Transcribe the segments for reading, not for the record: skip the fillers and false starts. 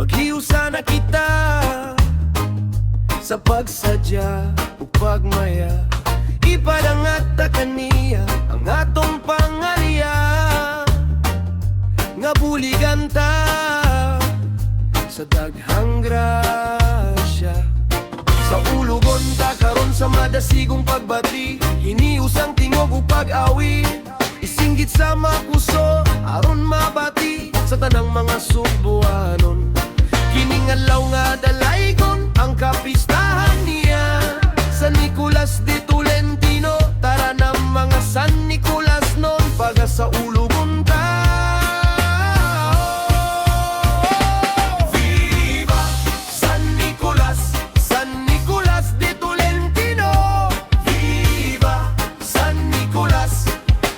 Maghiusa na kita sa pagsadya o pagmaya, ipadangat ta kaniya ang atong pangarya. Nga buligan ta sa daghang grasya. Sa ulugon ta karon sa madasigong pagbati, hiniusang tingog o pag-awi, isinggit sa mapuso aron mabati sa tanang mga subuanon. Kining adlaw nga dalaygon ang kapistahan niya San Nicolas de Tolentino. Tara na mga San Nicolas non, paga sa ulugon ta. Viva San Nicolas, San Nicolas de Tolentino. Viva San Nicolas,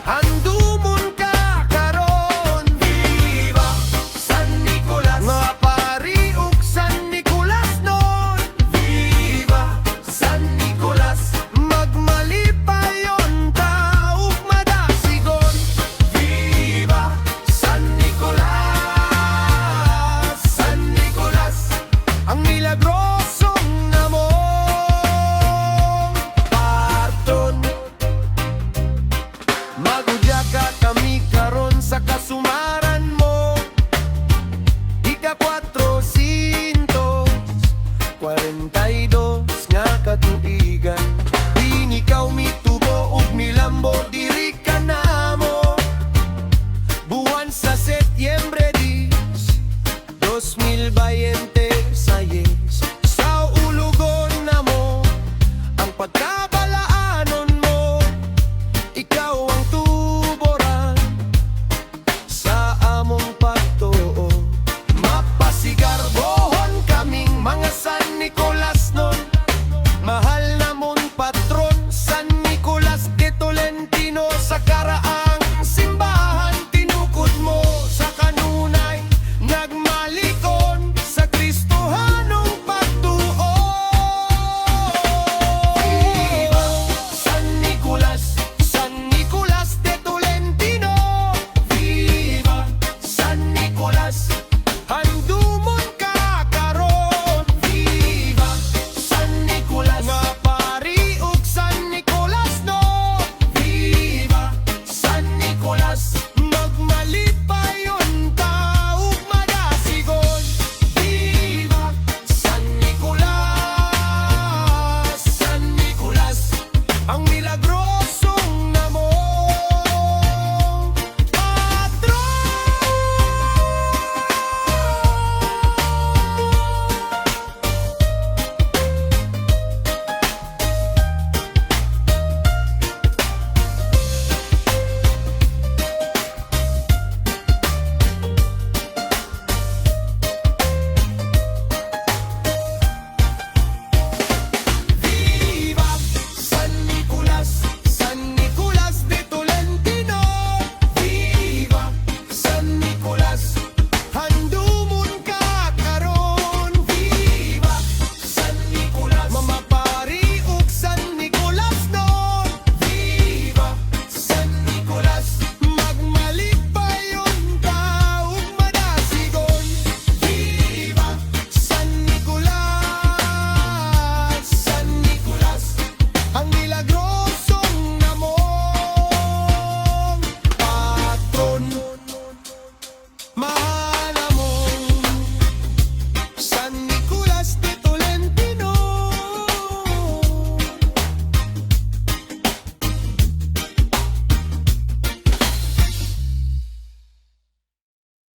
handumon ka karon. Viva San Nicolas, nga pari ug San Nicolas non. Viva San Nicolas, magmalipayon ta ug madasigon. Viva San Nicolas, San Nicolas, ang milagrosong namong parton. Magudya ka kami karon sa kasumaran mo, ika 442 nga katuigan. Din ikaw mitubo ug milambo diri ka namo. Buwan sa Setyembre 10, 2020.